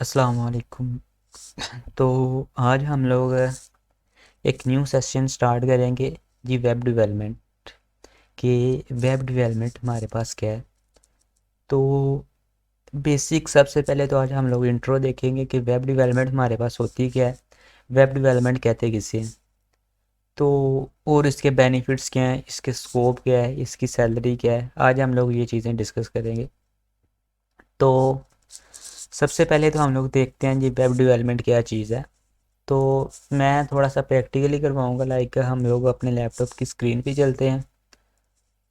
अस्सलाम वालेकुम। तो आज हम लोग एक न्यू सेशन स्टार्ट करेंगे जी वेब डेवलपमेंट के। वेब डेवलपमेंट हमारे पास क्या है, तो बेसिक सबसे पहले तो आज हम लोग इंट्रो देखेंगे कि वेब डेवलपमेंट हमारे पास होती क्या है, वेब डेवलपमेंट कहते किसे हैं, तो और इसके बेनिफिट्स क्या हैं, इसके स्कोप क्या है, इसकी सैलरी क्या है। आज हम लोग ये चीज़ें डिस्कस करेंगे। तो सबसे पहले तो हम लोग देखते हैं जी वेब डेवलपमेंट क्या चीज़ है। तो मैं थोड़ा सा प्रैक्टिकली करवाऊँगा, लाइक हम लोग अपने लैपटॉप की स्क्रीन पे चलते हैं।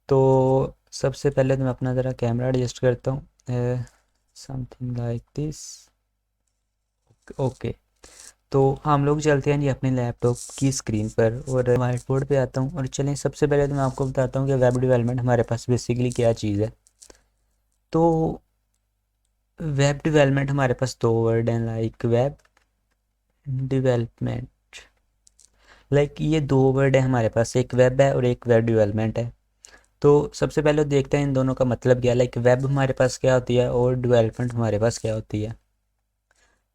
तो सबसे पहले तो मैं अपना ज़रा कैमरा एडजस्ट करता हूँ, समथिंग लाइक दिस। ओके। तो हम लोग चलते हैं जी अपने लैपटॉप की स्क्रीन पर और वाइट बोर्ड पे आता हूँ। और चलें, सबसे पहले तो मैं आपको बताता हूँ कि वेब डेवलपमेंट हमारे पास बेसिकली क्या चीज़ है। तो वेब डेवलपमेंट हमारे पास दो वर्ड हैं, लाइक वेब डेवलपमेंट। लाइक ये दो वर्ड है हमारे पास, एक वेब है और एक वेब डेवलपमेंट है। तो सबसे पहले देखते हैं इन दोनों का मतलब क्या है, लाइक वेब हमारे पास क्या होती है और डेवलपमेंट हमारे पास क्या होती है।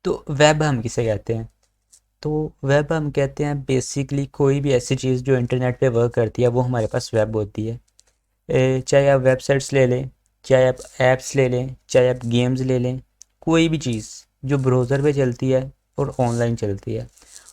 तो वेब हम किसे कहते हैं, तो वेब हम कहते हैं बेसिकली कोई भी ऐसी चीज़ जो इंटरनेट पे वर्क करती है वो हमारे पास वेब होती है। चाहे आप वेबसाइट्स ले लें, चाहे आप ऐप्स ले लें, चाहे आप गेम्स ले लें, कोई भी चीज़ जो ब्राउज़र पे चलती है और ऑनलाइन चलती है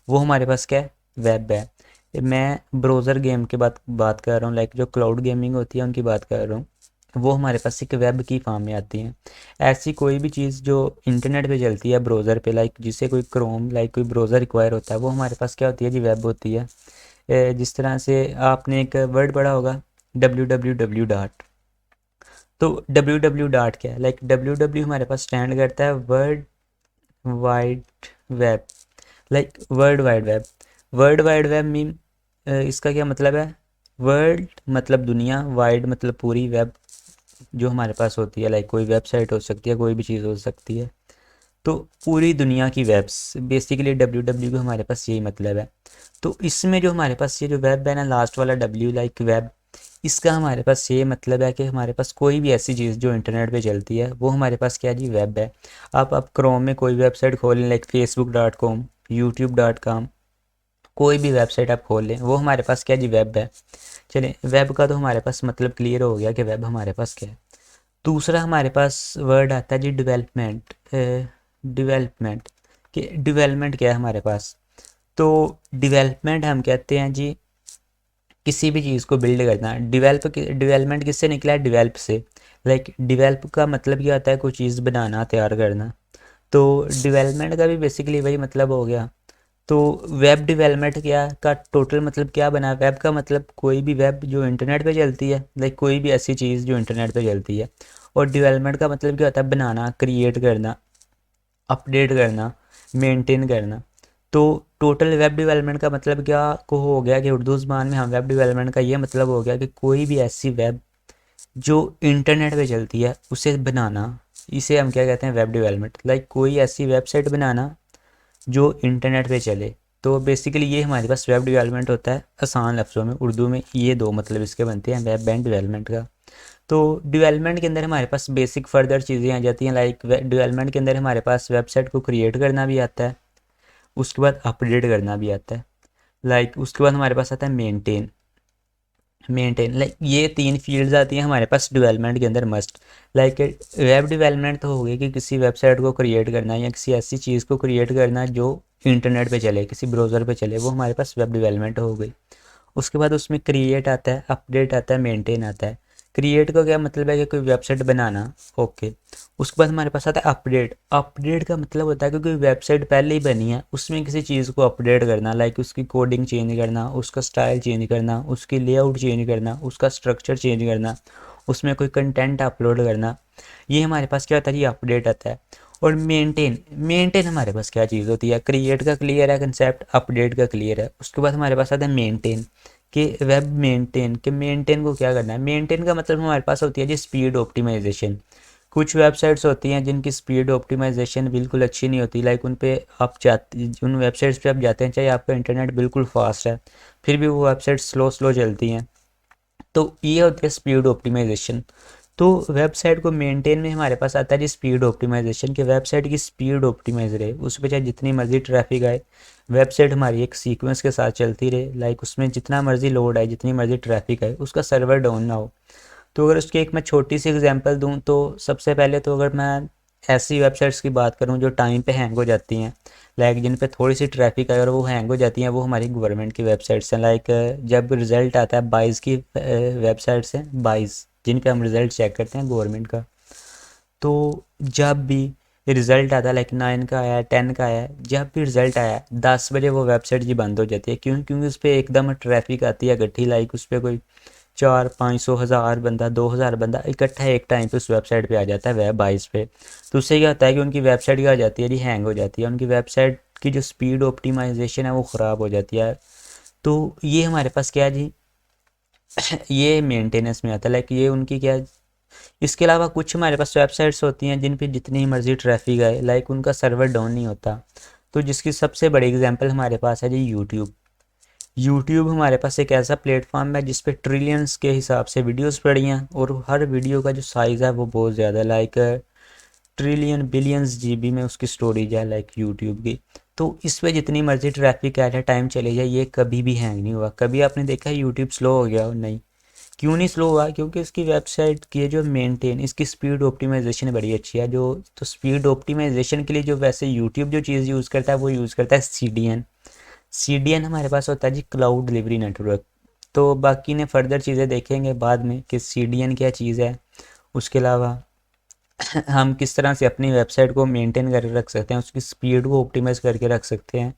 वो हमारे पास क्या है, वेब है। मैं ब्राउज़र गेम की बात बात कर रहा हूँ, लाइक जो क्लाउड गेमिंग होती है उनकी बात कर रहा हूँ। वो हमारे पास एक वेब की फॉर्म में आती हैं। ऐसी कोई भी चीज़ जो इंटरनेट पे चलती है ब्राउज़र पे, लाइक जिसे कोई क्रोम लाइक कोई ब्राउज़र रिक्वायर होता है, वो हमारे पास क्या होती है जी, वेब होती है। जिस तरह से आपने एक वर्ड पढ़ा होगा, www डॉट। तो www डॉट क्या है, लाइक www हमारे पास स्टैंड करता है world wide web, like world wide web. World wide web mean, इसका क्या मतलब है, वर्ल्ड मतलब दुनिया, वाइड मतलब पूरी, वेब जो हमारे पास होती है, लाइक कोई वेबसाइट हो सकती है, कोई भी चीज़ हो सकती है। तो पूरी दुनिया की वेब्स, बेसिकली डब्ल्यू डब्ल्यू का हमारे पास यही मतलब है। तो इसमें जो हमारे पास ये जो वेब है ना, लास्ट वाला डब्ल्यू लाइक वेब, इसका हमारे पास ये मतलब है कि हमारे पास कोई भी ऐसी चीज़ जो इंटरनेट पे चलती है वो हमारे पास क्या जी, वेब है। आप क्रोम में कोई वेबसाइट खोलें, लाइक facebook.com, youtube.com, कोई भी वेबसाइट आप खोल लें, वो हमारे पास क्या जी, वेब है। चलें, वेब का तो हमारे पास मतलब क्लियर हो गया कि वेब हमारे पास क्या है। दूसरा हमारे पास वर्ड आता है जी डेवलपमेंट। डेवलपमेंट कि डेवलपमेंट क्या है हमारे पास, तो डेवलपमेंट हम कहते हैं जी किसी भी चीज़ को बिल्ड करना। डेवलपमेंट किससे निकला है, डेवलप से। लाइक डेवलप का मतलब क्या होता है, कोई चीज़ बनाना, तैयार करना। तो डेवलपमेंट का भी बेसिकली वही मतलब हो गया। तो वेब डेवलपमेंट क्या का टोटल मतलब क्या बना, वेब का मतलब कोई भी वेब जो इंटरनेट पे चलती है, लाइक कोई भी ऐसी चीज़ जो इंटरनेट पे चलती है। और डेवलपमेंट का मतलब क्या होता है, बनाना, क्रिएट करना, अपडेट करना, मेंटेन करना। तो टोटल वेब डेवलपमेंट का मतलब क्या को हो गया कि उर्दू ज़बान में हम वेब डेवलपमेंट का ये मतलब हो गया कि कोई भी ऐसी वेब जो इंटरनेट पे चलती है उसे बनाना, इसे हम क्या कहते हैं, वेब डेवलपमेंट। लाइक कोई ऐसी वेबसाइट बनाना जो इंटरनेट पे चले। तो बेसिकली ये हमारे पास वेब डेवलपमेंट होता है, आसान लफ्ज़ों में उर्दू में ये दो मतलब इसके बनते हैं, वेब एंड डेवलपमेंट का। तो डेवलपमेंट के अंदर हमारे पास बेसिक फर्दर चीज़ें आ जाती हैं, लाइक डेवलपमेंट के अंदर हमारे पास वेबसाइट को क्रिएट करना भी आता है, उसके बाद अपडेट करना भी आता है। लाइक उसके बाद हमारे पास आता है मेंटेन। लाइक ये तीन फील्ड्स आती हैं हमारे पास डेवलपमेंट के अंदर मस्ट। लाइक वेब डेवलपमेंट तो हो गई कि किसी वेबसाइट को क्रिएट करना या किसी ऐसी चीज़ को क्रिएट करना जो इंटरनेट पे चले, किसी ब्राउज़र पे चले, वो हमारे पास वेब डेवलपमेंट हो गई। उसके बाद उसमें क्रिएट आता है, अपडेट आता है, मेंटेन आता है। क्रिएट का क्या मतलब है कि कोई वेबसाइट बनाना, ओके। उसके बाद हमारे पास आता है अपडेट। अपडेट का मतलब होता है कि कोई वेबसाइट पहले ही बनी है, उसमें किसी चीज़ को अपडेट करना, लाइक उसकी कोडिंग चेंज करना, उसका स्टाइल चेंज करना, उसकी लेआउट चेंज करना, उसका स्ट्रक्चर चेंज करना, उसमें कोई कंटेंट अपलोड करना। ये हमारे पास क्या होता है, ये अपडेट आता है। और मेंटेन हमारे पास क्या चीज़ होती है, क्रिएट का क्लियर है कंसेप्ट, अपडेट का क्लियर है। उसके बाद हमारे पास आता है मेंटेन, कि वेब मेंटेन, कि मेंटेन को क्या करना है। मेंटेन का मतलब हमारे पास होती है जी स्पीड ऑप्टिमाइजेशन। कुछ वेबसाइट्स होती हैं जिनकी स्पीड ऑप्टिमाइजेशन बिल्कुल अच्छी नहीं होती, लाइक उन पे आप जाते, उन वेबसाइट्स पे आप जाते हैं, चाहे आपका इंटरनेट बिल्कुल फास्ट है, फिर भी वो वेबसाइट स्लो स्लो चलती हैं। तो ये होती है स्पीड ऑप्टिमाइजेशन। तो वेबसाइट को मेंटेन में हमारे पास आता है जी स्पीड ऑप्टिमाइजेशन, कि वेबसाइट की स्पीड ऑप्टिमाइज रहे, उस पर चाहे जितनी मर्जी ट्रैफिक आए, वेबसाइट हमारी एक सीक्वेंस के साथ चलती रहे, लाइक उसमें जितना मर्जी लोड आए, जितनी मर्जी ट्रैफिक आए, उसका सर्वर डाउन ना हो। तो अगर उसकी एक मैं छोटी सी एग्जांपल दूं, तो सबसे पहले तो अगर मैं ऐसी वेबसाइट्स की बात करूं जो टाइम पे हैंग हो जाती हैं, लाइक जिन पे थोड़ी सी ट्रैफिक आए और वो हैंग हो जाती हैं, वो हमारी गवर्नमेंट की वेबसाइट्स हैं। लाइक जब रिज़ल्ट आता है, बाइस की वेबसाइट्स हैं, बाइस, जिन पे हम रिज़ल्ट चेक करते हैं गवर्नमेंट का। तो जब भी रिज़ल्ट आता है, लाइक 9 का आया, 10 का आया, जब भी रिज़ल्ट आया 10 बजे वो वेबसाइट जी बंद हो जाती है। क्यों? क्योंकि उस पर एकदम ट्रैफिक आती है इकट्ठी, लाइक उस पर कोई 400-500 हज़ार बंदा, 2000 बंदा इकट्ठा एक टाइम पे उस वेबसाइट पे आ जाता है, वेब बाइस पे। तो उससे क्या होता है कि उनकी वेबसाइट क्या हो जाती है जी, हैंग हो जाती है, उनकी वेबसाइट की जो स्पीड ऑप्टिमाइजेशन है वो ख़राब हो जाती है। तो ये हमारे पास क्या है जी, ये मेंटेनेंस में आता है, लाइक ये उनकी क्या है। इसके अलावा कुछ हमारे पास वेबसाइट्स होती हैं जिन पे जितनी मर्जी ट्रैफिक आए, लाइक उनका सर्वर डाउन नहीं होता। तो जिसकी सबसे बड़ी एग्जांपल हमारे पास है जी यूट्यूब। यूट्यूब हमारे पास एक ऐसा प्लेटफॉर्म है जिस पे ट्रिलियंस के हिसाब से वीडियोस पड़ी हैं, और हर वीडियो का जो साइज़ है वो बहुत ज़्यादा, लाइक ट्रिलियन बिलियंस जीबी में उसकी स्टोरेज है, लाइक यूट्यूब की। तो इस पे जितनी मर्जी ट्रैफिक एट ए टाइम चले जाए, ये कभी भी हैंग नहीं हुआ। कभी आपने देखा है यूट्यूब स्लो हो गया हो? नहीं। क्यों नहीं स्लो हुआ? क्योंकि इसकी वेबसाइट की जो मेंटेन, इसकी स्पीड ऑप्टिमाइजेशन बड़ी अच्छी है। जो तो स्पीड ऑप्टिमाइजेशन के लिए जो वैसे यूट्यूब जो चीज़ यूज़ करता है वो यूज़ करता है सीडीएन। सीडीएन हमारे पास होता है जी क्लाउड डिलीवरी नेटवर्क। तो बाकी ने फर्दर चीज़ें देखेंगे बाद में कि सीडीएन क्या चीज़ है। उसके अलावा हम किस तरह से अपनी वेबसाइट को मेंटेन करके रख सकते हैं, उसकी स्पीड को ऑप्टिमाइज करके रख सकते हैं।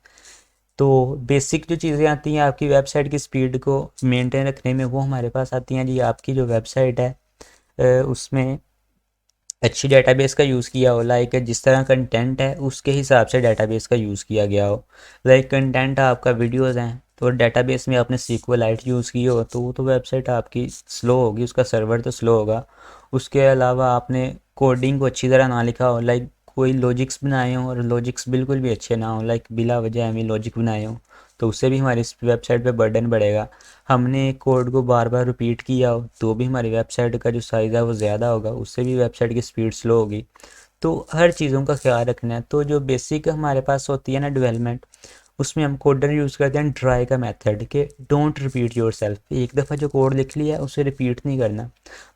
तो बेसिक जो चीज़ें आती हैं आपकी वेबसाइट की स्पीड को मेंटेन रखने में, वो हमारे पास आती हैं जी, आपकी जो वेबसाइट है उसमें अच्छी डेटाबेस का यूज़ किया हो, लाइक जिस तरह कंटेंट है उसके हिसाब से डेटाबेस का यूज़ किया गया हो। लाइक कंटेंट आपका वीडियोज़ हैं, तो डेटाबेस में आपने SQLite यूज़ की हो, तो वो तो वेबसाइट आपकी स्लो होगी, उसका सर्वर तो स्लो होगा। उसके अलावा आपने कोडिंग को अच्छी तरह ना लिखा हो, लाइक कोई लॉजिक्स बनाए हों और लॉजिक्स बिल्कुल भी अच्छे ना हो, लाइक बिला वजह हमें लॉजिक बनाए हों, तो उससे भी हमारी इस वेबसाइट पे बर्डन बढ़ेगा। हमने कोड को बार बार रिपीट किया हो तो भी हमारी वेबसाइट का जो साइज़ है वो ज़्यादा होगा, उससे भी वेबसाइट की स्पीड स्लो होगी। तो हर चीज़ों का ख्याल रखना है। तो जो बेसिक हमारे पास होती है ना डेवलपमेंट, उसमें हम कोडर यूज़ करते हैं ट्राई का मेथड, कि डोंट रिपीट योर सेल्फ। एक दफ़ा जो कोड लिख लिया उसे रिपीट नहीं करना,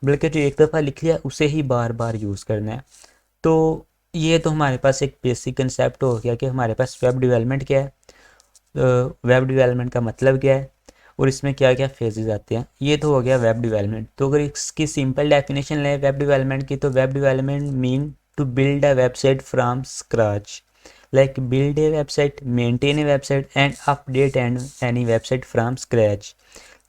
बल्कि जो एक दफ़ा लिख लिया उसे ही बार बार यूज़ करना है। तो ये तो हमारे पास एक बेसिक कंसेप्ट हो गया कि हमारे पास वेब डेवलपमेंट क्या है, वेब डेवलपमेंट का मतलब क्या है, और इसमें क्या क्या फेजेस आते हैं। ये तो हो गया वेब डेवलपमेंट। तो अगर इसकी सिंपल डेफिनेशन लें वेब डेवलपमेंट की, तो web development mean to build a website from scratch, like build a website, maintain a website and update and any website from scratch.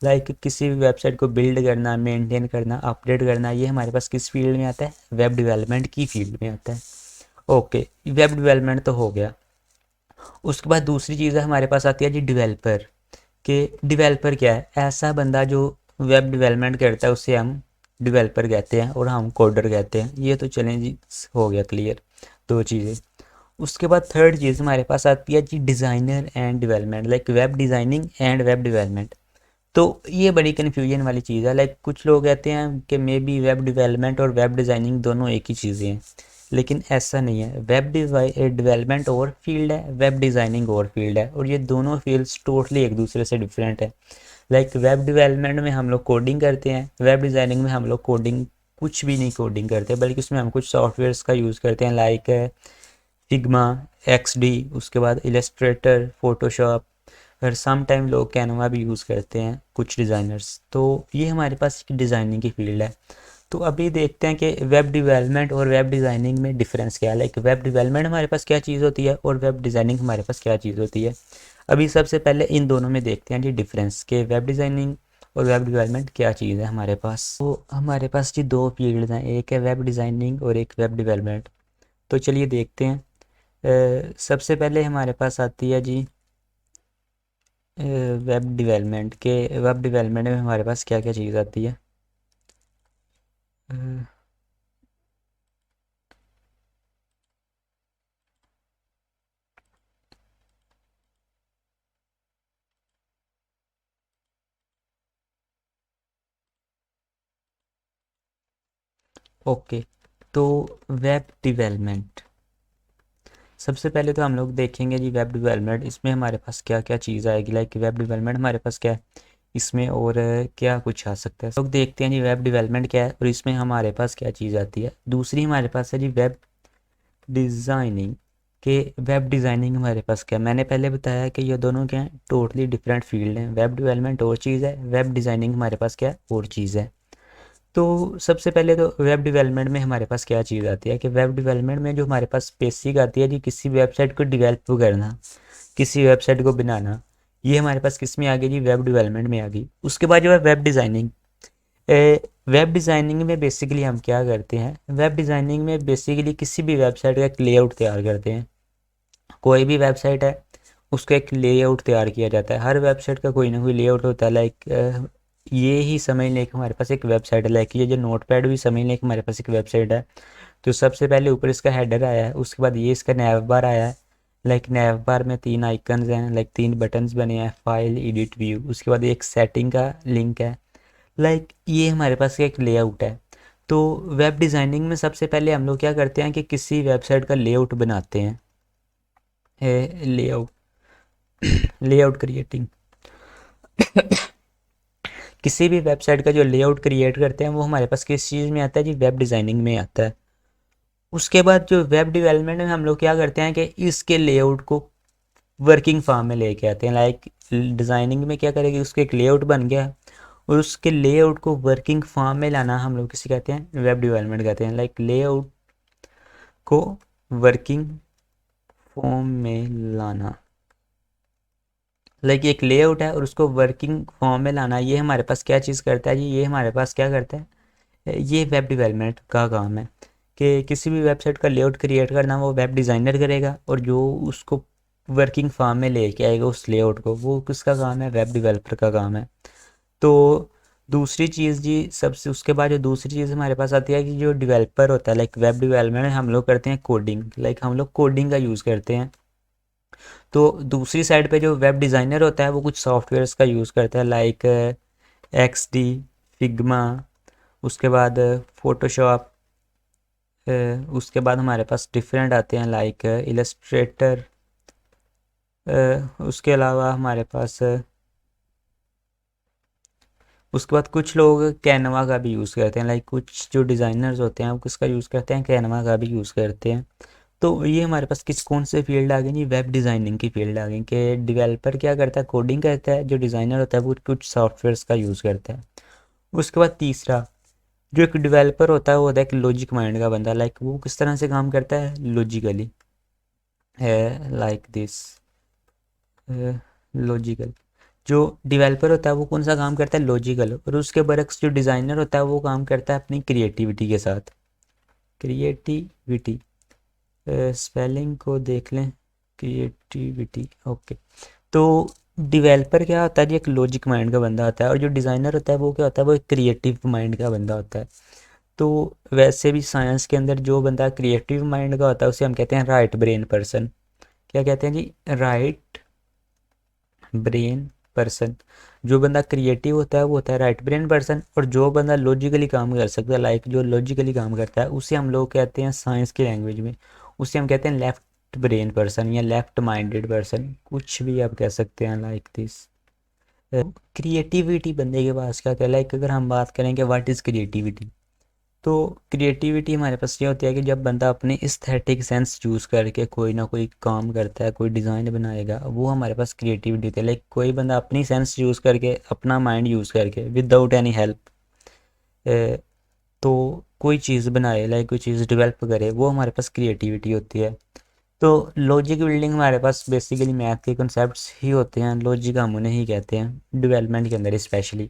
Like किसी भी वेबसाइट को build करना, मेंटेन करना, update करना, ये हमारे पास किस फील्ड में आता है? वेब डेवलपमेंट की फील्ड में आता है। ओके, वेब डेवलपमेंट तो हो गया। उसके बाद दूसरी चीज़ है हमारे पास आती है जी डेवलपर। कि डेवलपर क्या है? ऐसा बंदा जो वेब डेवलपमेंट करता है उसे हम डेवलपर कहते हैं और हम कोडर कहते हैं। ये तो चलें जी, हो गया क्लियर, दो चीज़ें। उसके बाद थर्ड चीज़ हमारे पास आती है जी designer and development, like web designing and web development. तो ये बड़ी कन्फ्यूजन वाली चीज़ है, लाइक कुछ लोग कहते हैं कि मे बी वेब डेवलपमेंट और वेब डिज़ाइनिंग दोनों एक ही चीज़ें हैं, लेकिन ऐसा नहीं है। वेब डेवलपमेंट और फील्ड है, वेब डिज़ाइनिंग और फील्ड है, और ये दोनों फील्ड्स टोटली एक दूसरे से डिफरेंट है। लाइक वेब डेवलपमेंट में हम लोग कोडिंग करते हैं, वेब डिज़ाइनिंग में हम लोग कोडिंग कुछ भी नहीं कोडिंग करते, बल्कि उसमें हम कुछ सॉफ्टवेयर्स का यूज़ करते हैं, लाइक फिग्मा, XD, उसके बाद इलस्ट्रेटर, फोटोशॉप, और सम टाइम लोग कैनवा भी यूज़ करते हैं कुछ डिज़ाइनर्स। तो ये हमारे पास डिज़ाइनिंग की फील्ड है। तो अभी देखते हैं कि वेब डेवलपमेंट और वेब डिज़ाइनिंग में डिफरेंस क्या है, लाइक वेब डेवलपमेंट हमारे पास क्या चीज़ होती है और वेब डिज़ाइनिंग हमारे पास क्या चीज़ होती है। अभी सबसे पहले इन दोनों में देखते हैं जी डिफरेंस, के वेब डिज़ाइनिंग और वेब डेवलपमेंट क्या चीज़ है हमारे पास। तो हमारे पास जी दो फील्ड हैं, एक है वेब डिज़ाइनिंग और एक वेब डेवलपमेंट। तो चलिए देखते हैं। सबसे पहले हमारे पास आती है जी वेब डेवलपमेंट, के वेब डेवलपमेंट में हमारे पास क्या क्या चीज़ आती है। अ, ओके, तो वेब डेवलपमेंट, सबसे पहले तो हम लोग देखेंगे जी वेब डेवलपमेंट, इसमें हमारे पास क्या क्या चीज़ आएगी। लाइक वेब डेवलपमेंट हमारे पास क्या है इसमें, और क्या कुछ आ सकता है। लोग देखते हैं जी वेब डेवलपमेंट क्या है और इसमें हमारे पास क्या चीज़ आती है। दूसरी हमारे पास है जी वेब डिज़ाइनिंग, के वेब डिज़ाइनिंग हमारे पास क्या है। मैंने पहले बताया कि ये दोनों क्या हैं, टोटली डिफरेंट फील्ड हैं। वेब डेवलपमेंट और चीज़ है, वेब डिज़ाइनिंग हमारे पास क्या है और चीज़ है। तो सबसे पहले तो वेब डेवलपमेंट में हमारे पास क्या चीज़ आती है कि वेब डेवलपमेंट में जो हमारे पास बेसिक आती है जी, किसी वेबसाइट को डेवलप करना, किसी वेबसाइट को बनाना, ये हमारे पास किस में आ गई जी, वेब डेवलपमेंट में आ गई। उसके बाद जो है वेब डिज़ाइनिंग। वेब डिज़ाइनिंग में बेसिकली हम क्या करते हैं, वेब डिज़ाइनिंग में बेसिकली किसी भी वेबसाइट का एक लेआउट तैयार करते हैं। कोई भी वेबसाइट है उसका एक लेआउट तैयार किया जाता है। हर वेबसाइट का कोई ना कोई लेआउट होता है। लाइक ये ही समझ लें कि हमारे पास एक वेबसाइट है। लाइक ये जो नोटपैड भी समझ लें कि हमारे पास एक वेबसाइट है। तो सबसे पहले ऊपर इसका हेडर आया है, उसके बाद ये इसका नैव बार आया है। लाइक नैव बार में 3 आइकन्स हैं, लाइक 3 बटन्स बने हैं, फाइल, एडिट, व्यू। उसके बाद एक सेटिंग का लिंक है। लाइक ये हमारे पास एक लेआउट है। तो वेब डिज़ाइनिंग में सबसे पहले हम लोग क्या करते हैं कि किसी वेबसाइट का लेआउट बनाते हैं। लेआउट, लेआउट क्रिएटिंग, किसी भी वेबसाइट का जो लेआउट क्रिएट करते हैं वो हमारे पास किस चीज़ में आता है जी, वेब डिज़ाइनिंग में आता है। उसके बाद जो वेब डेवलपमेंट में हम लोग क्या करते हैं कि इसके लेआउट को वर्किंग फॉर्म में लेके आते हैं। लाइक डिज़ाइनिंग में क्या करेंगे, उसके एक लेआउट बन गया और उसके लेआउट को वर्किंग फॉर्म में लाना हम लोग किसी कहते हैं, वेब डेवलपमेंट कहते हैं। लाइक लेआउट को वर्किंग फॉर्म में लाना, लाइक एक लेआउट है और उसको वर्किंग फॉर्म में लाना, ये हमारे पास क्या चीज़ करता है जी, ये हमारे पास क्या करता है, ये वेब डेवलपमेंट का काम है। कि किसी भी वेबसाइट का लेआउट क्रिएट करना वो वेब डिज़ाइनर करेगा, और जो उसको वर्किंग फॉर्म में लेके आएगा उस लेआउट को, वो किसका काम है, वेब डेवलपर का काम है। तो दूसरी चीज़ जी, सबसे उसके बाद जो दूसरी चीज़ हमारे पास आती है कि जो डेवलपर होता है, लाइक वेब डेवलपमेंट में हम लोग करते हैं कोडिंग। लाइक हम लोग कोडिंग का यूज़ करते हैं। तो दूसरी साइड पे जो वेब डिज़ाइनर होता है वो कुछ सॉफ्टवेयर्स का यूज़ करता है। लाइक एक्सडी, फिग्मा, उसके बाद फोटोशॉप, उसके बाद हमारे पास डिफरेंट आते हैं लाइक इलस्ट्रेटर। उसके अलावा हमारे पास उसके बाद कुछ लोग कैनवा का भी यूज़ करते हैं। लाइक कुछ जो डिज़ाइनर्स होते हैं वो किसका यूज़ करते हैं, कैनवा का भी यूज़ करते हैं। तो ये हमारे पास किस कौन से फील्ड आ गई जी, वेब डिज़ाइनिंग की फील्ड आ गई। कि डेवलपर क्या करता है, कोडिंग करता है, जो डिज़ाइनर होता है वो कुछ सॉफ्टवेयर्स का यूज़ करता है। उसके बाद तीसरा, जो एक डेवलपर होता है वो होता है एक लॉजिक माइंड का बंदा। लाइक वो किस तरह से काम करता है, लॉजिकली है, लाइक दिस, लॉजिकल। जो डेवलपर होता है वो कौन सा काम करता है, लॉजिकल। और उसके बरक्स जो डिज़ाइनर होता है वो काम करता है अपनी क्रिएटिविटी के साथ। क्रिएटिविटी, स्पेलिंग को देख लें, क्रिएटिविटी, ओके। तो डेवलपर क्या होता है जी, एक लॉजिक माइंड का बंदा होता है, और जो डिज़ाइनर होता है वो क्या होता है, वो एक क्रिएटिव माइंड का बंदा होता है। तो वैसे भी साइंस के अंदर जो बंदा क्रिएटिव माइंड का होता है उसे हम कहते हैं राइट ब्रेन पर्सन। क्या कहते हैं जी, राइट ब्रेन पर्सन। जो बंदा क्रिएटिव होता है वो होता है राइट ब्रेन पर्सन, और जो बंदा लॉजिकली काम कर सकता है, लाइक जो लॉजिकली काम करता है, उसे हम लोग कहते हैं साइंस की लैंग्वेज में, उसे हम कहते हैं लेफ्ट ब्रेन पर्सन या लेफ्ट माइंडेड पर्सन, कुछ भी आप कह सकते हैं लाइक दिस। क्रिएटिविटी बंदे के पास क्या होता है, लाइक अगर हम बात करें कि व्हाट इज़ क्रिएटिविटी, तो क्रिएटिविटी हमारे पास ये होती है कि जब बंदा अपने एस्थेटिक सेंस यूज़ करके कोई ना कोई काम करता है, कोई डिज़ाइन बनाएगा, वो हमारे पास क्रिएटिविटी होती है। लाइक कोई बंदा अपनी सेंस यूज़ करके, अपना माइंड यूज़ करके, विदाउट एनी हेल्प, तो कोई चीज़ बनाए, लाइक कोई चीज़ डेवलप करे, वो हमारे पास क्रिएटिविटी होती है। तो लॉजिक बिल्डिंग हमारे पास बेसिकली मैथ के कॉन्सेप्ट्स ही होते हैं, लॉजिक हम उन्हें ही कहते हैं डेवलपमेंट के अंदर स्पेशली।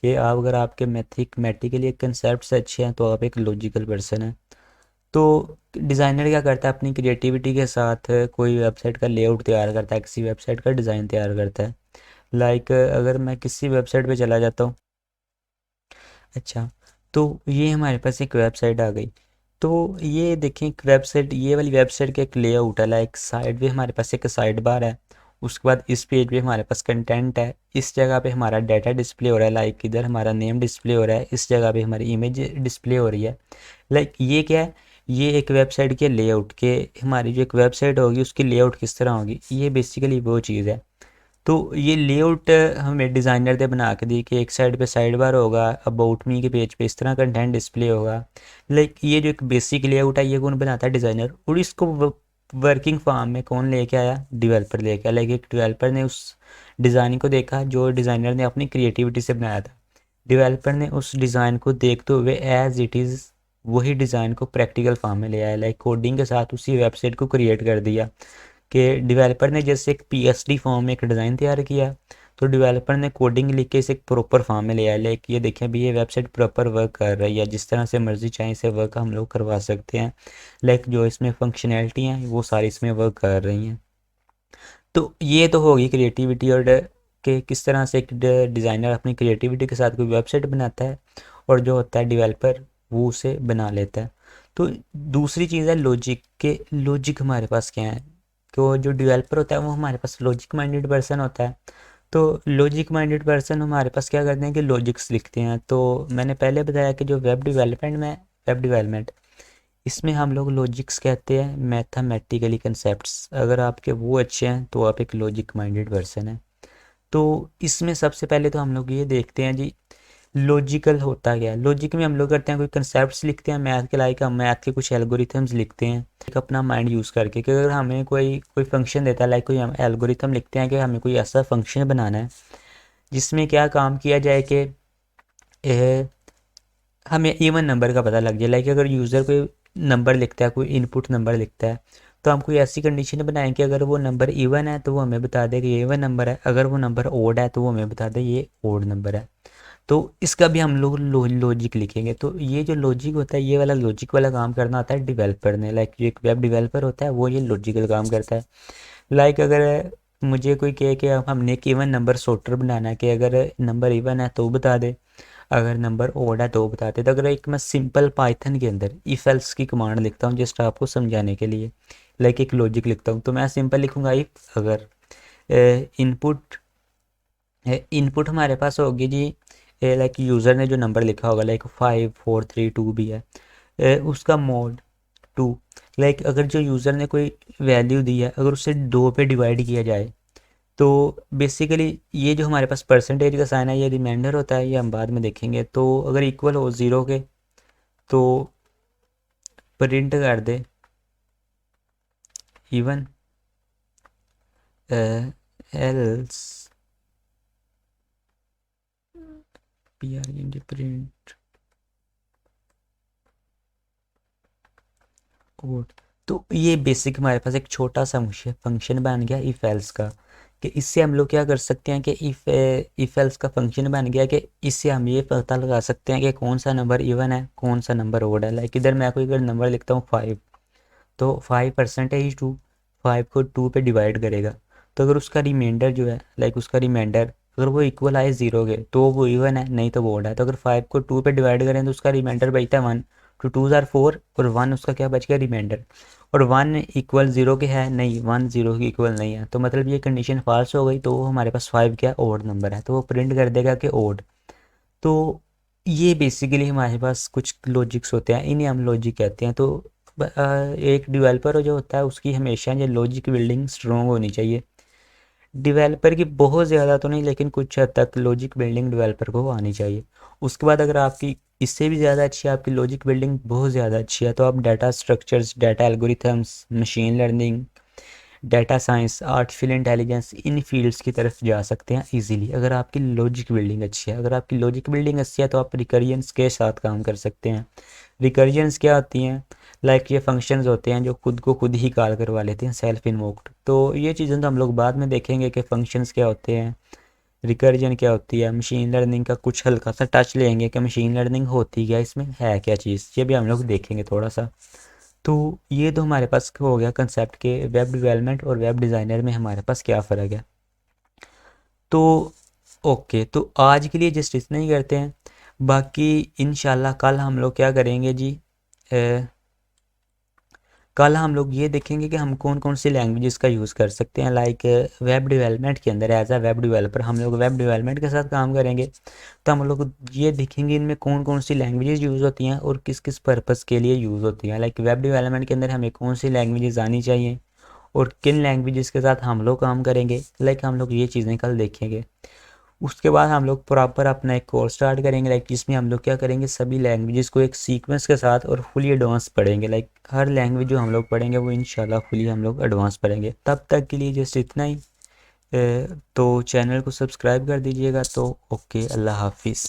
कि आप अगर आपके मैथमेटिकली कंसेप्ट्स अच्छे हैं तो आप एक लॉजिकल पर्सन हैं। तो डिज़ाइनर क्या करता है, अपनी क्रिएटिविटी के साथ कोई वेबसाइट का लेआउट तैयार करता है, किसी वेबसाइट का डिज़ाइन तैयार करता है। लाइक अगर मैं किसी वेबसाइट पे चला जाता हूँ, अच्छा, तो ये हमारे पास एक वेबसाइट आ गई। तो ये देखें एक वेबसाइट, ये वाली वेबसाइट का एक लेआउट है। लाइक साइड में हमारे पास एक साइड बार है, उसके बाद इस पेज पे हमारे पास कंटेंट है, इस जगह पे हमारा डाटा डिस्प्ले हो रहा है, लाइक इधर हमारा नेम डिस्प्ले हो रहा है, इस जगह पे हमारी इमेज डिस्प्ले हो रही है। लाइक ये क्या है, ये एक वेबसाइट के लेआउट के, हमारी जो एक वेबसाइट होगी उसकी लेआउट किस तरह होगी, ये बेसिकली वो चीज़ है। तो ये लेआउट हमें डिज़ाइनर ने बना के दी कि एक साइड पे साइड बार होगा, अबाउट मी के पेज पे इस तरह कंटेंट डिस्प्ले होगा। लाइक ये जो एक बेसिक लेआउट है ये कौन बनाता है, डिज़ाइनर। और इसको वर्किंग फॉर्म में कौन लेके आया, डेवलपर लेके आया। लाइक एक डेवलपर ने उस डिज़ाइन को देखा जो डिज़ाइनर ने अपनी क्रिएटिविटी से बनाया था, डेवलपर ने उस डिज़ाइन को देखते हुए एज इट इज़ वही डिज़ाइन को प्रैक्टिकल फॉर्म में ले आया, लाइक कोडिंग के साथ उसी वेबसाइट को क्रिएट कर दिया। कि डेवलपर ने जैसे एक पीएसडी फॉर्म में एक डिज़ाइन तैयार किया, तो डेवलपर ने कोडिंग लिख के इसे एक प्रॉपर फॉर्म में ले आया। लाइक ये देखिए अभी ये वेबसाइट प्रॉपर वर्क कर रही है, जिस तरह से मर्जी चाहे इसे वर्क हम लोग करवा सकते हैं। लाइक जो इसमें फंक्शनैलिटी हैं वो सारी इसमें वर्क कर रही हैं। तो ये तो होगी क्रिएटिविटी और कि किस तरह से एक डिज़ाइनर अपनी क्रिएटिविटी के साथ कोई वेबसाइट बनाता है, और जो होता है डेवलपर वो उसे बना लेता है। तो दूसरी चीज़ है लॉजिक, के लॉजिक हमारे पास क्या है, तो जो डेवलपर होता है वो हमारे पास लॉजिक माइंडेड पर्सन होता है। तो लॉजिक माइंडेड पर्सन हमारे पास क्या करते हैं कि लॉजिक्स लिखते हैं। तो मैंने पहले बताया कि जो वेब डेवलपमेंट इसमें हम लोग लॉजिक्स कहते हैं, मैथमेटिकली कंसेप्ट्स। अगर आपके वो अच्छे हैं तो आप एक लॉजिक माइंडेड पर्सन है। तो इसमें सबसे पहले तो हम लोग ये देखते हैं जी लॉजिकल होता क्या है। लॉजिक में हम लोग करते हैं कोई कंसेप्ट्स लिखते हैं मैथ के, लाइक हम मैथ के कुछ एल्गोरिथम्स लिखते हैं एक अपना माइंड यूज़ करके, कि अगर हमें कोई कोई फंक्शन देता है, लाइक कोई हम एल्गोरिथम लिखते हैं कि हमें कोई ऐसा फंक्शन बनाना है जिसमें क्या काम किया जाए कि हमें इवन नंबर का पता लग जाए। लाइक अगर यूज़र कोई नंबर लिखता है, कोई इनपुट नंबर लिखता है, तो हम कोई ऐसी कंडीशन बनाएं कि अगर वो नंबर इवन है तो वो हमें बता दे कि ये इवन नंबर है, अगर वो नंबर ओड है तो वो हमें बता दे ये ओड नंबर है। तो इसका भी हम लोग लॉजिक लिखेंगे। तो ये जो लॉजिक होता है ये वाला लॉजिक वाला काम करना होता है डेवलपर ने। लाइक जो एक वेब डेवलपर होता है वो ये लॉजिकल काम करता है। लाइक अगर मुझे कोई कहे कि हमने एक इवन नंबर सॉर्टर बनाना है कि अगर नंबर इवन है तो बता दे, अगर नंबर ओड है तो बताते। तो अगर एक मैं सिंपल पाइथन के अंदर इफ एल्स की कमांड लिखता हूँ जस्ट आपको समझाने के लिए, लाइक एक लॉजिक लिखता हूँ, तो मैं सिंपल लिखूँगा इफ अगर इनपुट इनपुट हमारे पास होगी जी, लाइक यूज़र ने जो नंबर लिखा होगा लाइक 5432 भी है, उसका मोड 2। लाइक अगर जो यूज़र ने कोई वैल्यू दी है अगर उसे 2 पे डिवाइड किया जाए, तो बेसिकली ये जो हमारे पास परसेंटेज का साइन है ये रिमाइंडर होता है, ये हम बाद में देखेंगे। तो अगर इक्वल हो 0 के तो प्रिंट कर दे even, else P R in print code. तो ये बेसिक हमारे पास एक छोटा सा फंक्शन बन गया इफ एल्स का, कि इससे हम लोग क्या कर सकते हैं कि इफ एल्स का फंक्शन बन गया कि इससे हम ये पता लगा सकते हैं कि कौन सा नंबर इवन है कौन सा नंबर ओड है। लाइक इधर मैं कोई अगर नंबर लिखता हूँ 5, तो 5% 5 को 2 पे डिवाइड करेगा, तो अगर उसका रिमाइंडर जो है लाइक उसका रिमाइंडर अगर वो इक्वल आए 0 के तो वो इवन है, नहीं तो वो ओड है। तो अगर 5 को 2 पे डिवाइड करें तो उसका रिमाइंडर बचता है 1, तो 2 आर 4 और 1 उसका क्या बच गया रिमाइंडर। और 1 इक्वल 0 के है नहीं, 1 0 के इक्वल नहीं है, तो मतलब ये कंडीशन फॉल्स हो गई, तो हमारे पास 5 क्या ओड नंबर है, तो वो प्रिंट कर देगा कि ओड। तो ये बेसिकली हमारे पास कुछ लॉजिक्स होते हैं, इन्हें हम लॉजिक कहते हैं। तो एक डेवलपर जो होता है उसकी हमेशा ये लॉजिक बिल्डिंग स्ट्रॉन्ग होनी चाहिए। डेवलपर की बहुत ज़्यादा तो नहीं लेकिन कुछ हद तक लॉजिक बिल्डिंग डेवलपर को आनी चाहिए। उसके बाद अगर आपकी इससे भी ज़्यादा अच्छी है, आपकी लॉजिक बिल्डिंग बहुत ज़्यादा अच्छी है, तो आप data structures, data algorithms, machine learning, data science, artificial intelligence, इन फील्ड्स की तरफ जा सकते हैं इजीली अगर आपकी लॉजिक बिल्डिंग अच्छी है। अगर आपकी लॉजिक बिल्डिंग अच्छी है तो आप रिकरियंस के साथ काम कर सकते हैं। रिकरियंस क्या होती हैं, लाइक ये फंक्शंस होते हैं जो खुद को खुद ही कॉल करवा लेते हैं, सेल्फ इन्वोक्ड। तो ये चीज़ें तो हम लोग बाद में देखेंगे कि फंक्शंस क्या होते हैं, रिकर्जन क्या होती है। मशीन लर्निंग का कुछ हल्का सा टच लेंगे कि मशीन लर्निंग होती क्या, इसमें है क्या चीज़, ये भी हम लोग देखेंगे थोड़ा सा। तो ये तो हमारे पास हो गया कंसेप्ट के वेब डेवलपमेंट और वेब डिज़ाइनर में हमारे पास क्या फ़र्क है। तो ओके, तो आज के लिए जस्ट इतना ही करते हैं। बाकी इंशाल्लाह कल हम लोग क्या करेंगे जी, कल हम लोग ये देखेंगे कि हम कौन कौन सी लैंग्वेजेस का यूज़ कर सकते हैं। लाइक वेब डेवलपमेंट के अंदर एज अ वेब डेवलपर हम लोग वेब डेवलपमेंट के साथ काम करेंगे, तो हम लोग ये देखेंगे इनमें कौन कौन सी लैंग्वेजेस यूज़ होती हैं और किस किस पर्पज़ के लिए यूज़ होती हैं। लाइक वेब डेवलपमेंट के अंदर हमें कौन सी लैंग्वेजेस आनी चाहिए और किन लैंग्वेजेस के साथ हम लोग काम करेंगे। लाइक हम लोग ये चीज़ें कल देखेंगे। उसके बाद हम लोग प्रॉपर अपना एक कोर्स स्टार्ट करेंगे, लाइक जिसमें हम लोग क्या करेंगे, सभी लैंग्वेजेस को एक सीक्वेंस के साथ और फुली एडवांस पढ़ेंगे। लाइक हर लैंग्वेज जो हम लोग पढ़ेंगे वो इंशाल्लाह फुली हम लोग एडवांस पढ़ेंगे। तब तक के लिए जस्ट इतना ही। तो चैनल को सब्सक्राइब कर दीजिएगा। तो ओके, अल्लाह हाफिज़।